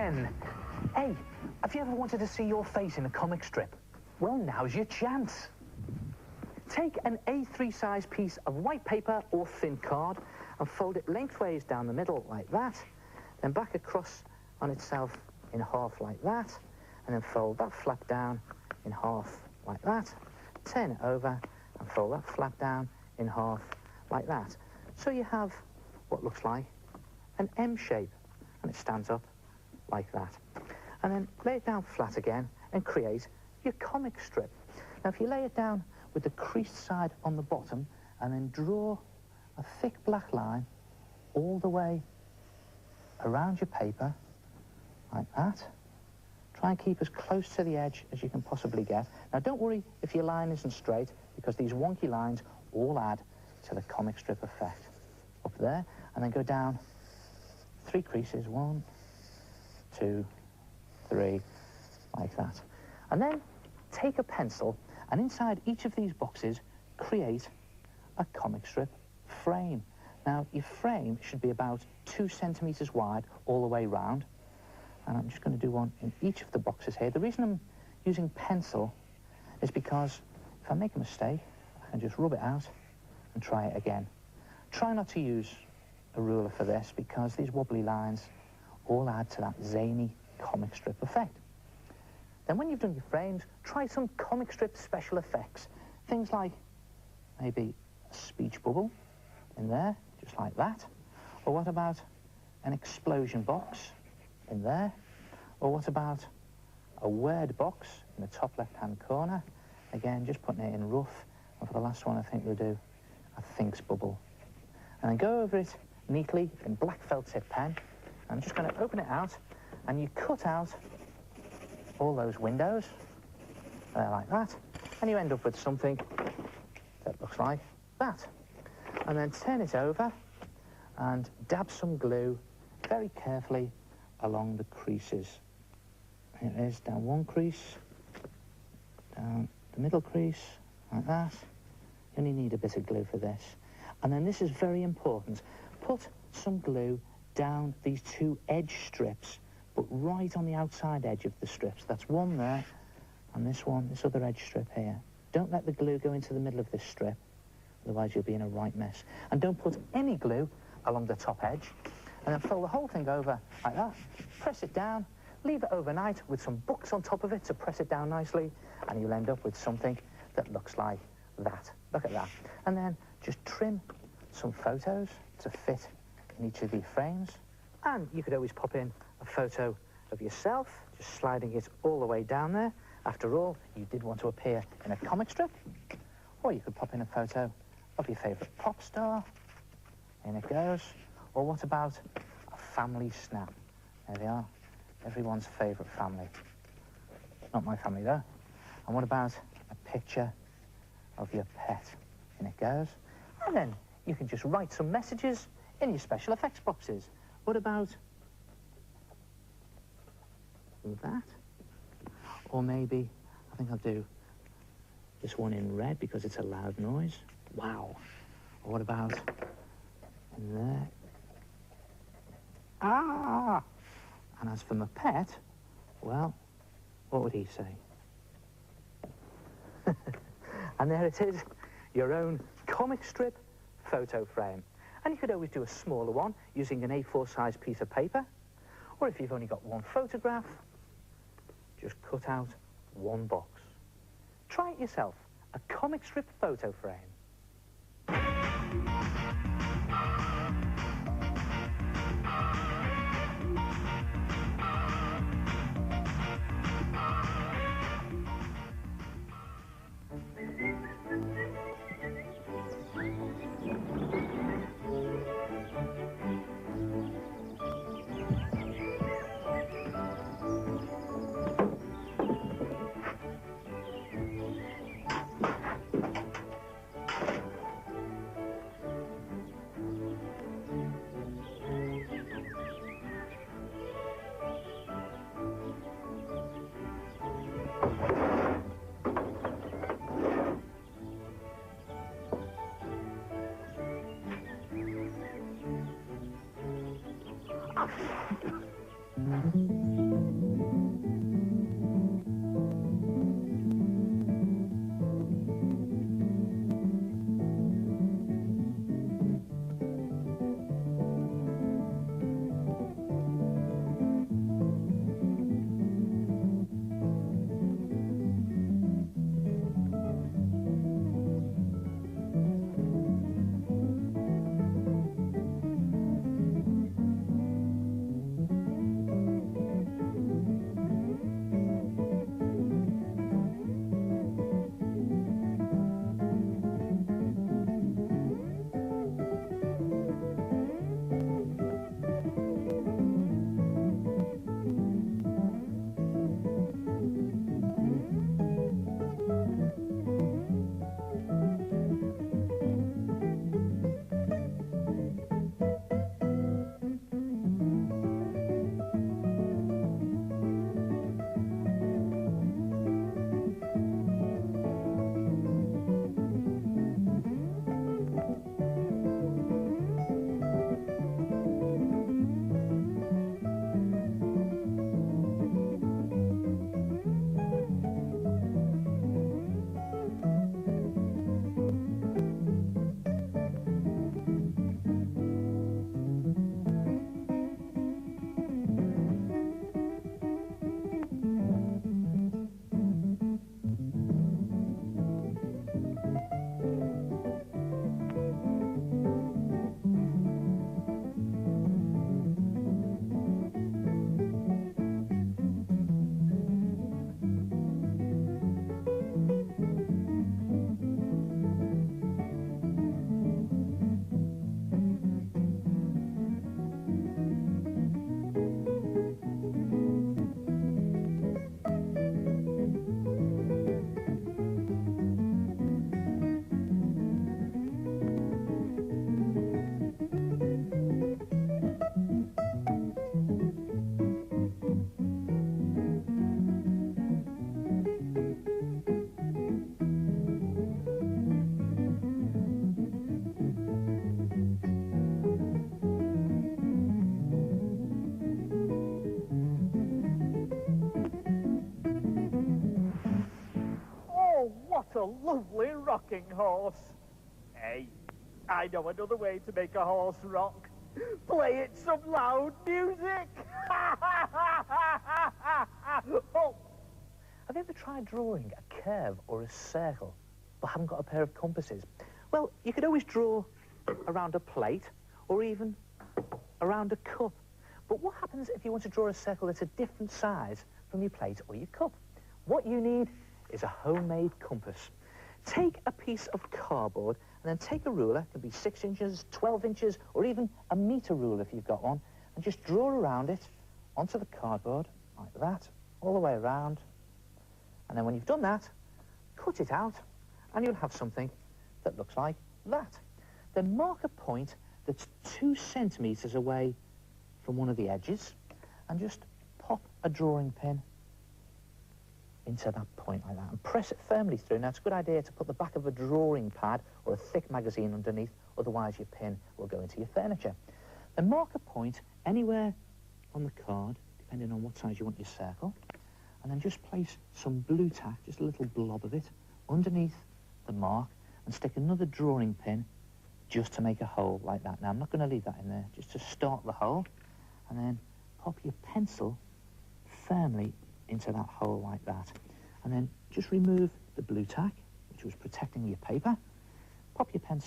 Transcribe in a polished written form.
10. Hey, have you ever wanted to see your face in a comic strip? Well, now's your chance. Take an A3 size piece of white paper or thin card and fold it lengthways down the middle like that, then back across on itself in half like that, and then fold that flap down in half like that, turn it over and fold that flap down in half like that. So you have what looks like an M shape, and it stands up like that. And then lay it down flat again and create your comic strip. Now if you lay it down with the creased side on the bottom and then draw a thick black line all the way around your paper like that. Try and keep as close to the edge as you can possibly get. Now don't worry if your line isn't straight, because these wonky lines all add to the comic strip effect. Up there, and then go down 3 creases, 1, 2, 3, like that. And then take a pencil and inside each of these boxes create a comic strip frame. Now your frame should be about 2 centimeters wide all the way round, and I'm just going to do one in each of the boxes here. The reason I'm using pencil is because if I make a mistake, I can just rub it out and try it again. Try not to use a ruler for this, because these wobbly lines all add to that zany comic strip effect. Then when you've done your frames, try some comic strip special effects. Things like maybe a speech bubble in there, just like that. Or what about an explosion box in there? Or what about a word box in the top left-hand corner? Again, just putting it in rough. And for the last one, I think we'll do a thinks bubble. And then go over it neatly in black felt tip pen. I'm just going to open it out, and you cut out all those windows there like that, and you end up with something that looks like that. And then turn it over and dab some glue very carefully along the creases. Here it is, down one crease, down the middle crease, like that. You only need a bit of glue for this. And then this is very important. Put some glue down these 2 edge strips, but right on the outside edge of the strips. That's one there, and this one, this other edge strip here. Don't let the glue go into the middle of this strip, otherwise you'll be in a right mess. And don't put any glue along the top edge, and then fold the whole thing over like that. Press it down, leave it overnight with some books on top of it to press it down nicely, and you'll end up with something that looks like that. Look at that. And then just trim some photos to fit in each of these frames. And you could always pop in a photo of yourself, just sliding it all the way down there. After all, you did want to appear in a comic strip. Or you could pop in a photo of your favourite pop star. In it goes. Or what about a family snap? There they are. Everyone's favourite family. Not my family, though. And what about a picture of your pet? In it goes. And then you can just write some messages in your special effects boxes. What about that? Or maybe, I think I'll do this one in red because it's a loud noise. Wow. Or what about in there? Ah! And as for my pet, well, what would he say? And there it is, your own comic strip photo frame. And you could always do a smaller one using an A4 size piece of paper. Or if you've only got one photograph, just cut out one box. Try it yourself, a comic strip photo frame. A lovely rocking horse. Hey, I know another way to make a horse rock. Play it some loud music. Oh. Have you ever tried drawing a curve or a circle but haven't got a pair of compasses? Well, you could always draw around a plate or even around a cup. But what happens if you want to draw a circle that's a different size from your plate or your cup? What you need is a homemade compass. Take a piece of cardboard and then take a ruler, it can be 6 inches, 12 inches, or even a metre ruler if you've got one, and just draw around it onto the cardboard, like that, all the way around. And then when you've done that, cut it out, and you'll have something that looks like that. Then mark a point that's 2 centimetres away from one of the edges, and just pop a drawing pin into that point like that and press it firmly through. Now, it's a good idea to put the back of a drawing pad or a thick magazine underneath, otherwise your pin will go into your furniture. Then mark a point anywhere on the card, depending on what size you want your circle, and then just place some blue tack, just a little blob of it, underneath the mark, and stick another drawing pin just to make a hole like that. Now, I'm not going to leave that in there, just to start the hole, and then pop your pencil firmly into that hole like that. And then just remove the blue tack, which was protecting your paper. Pop your pencil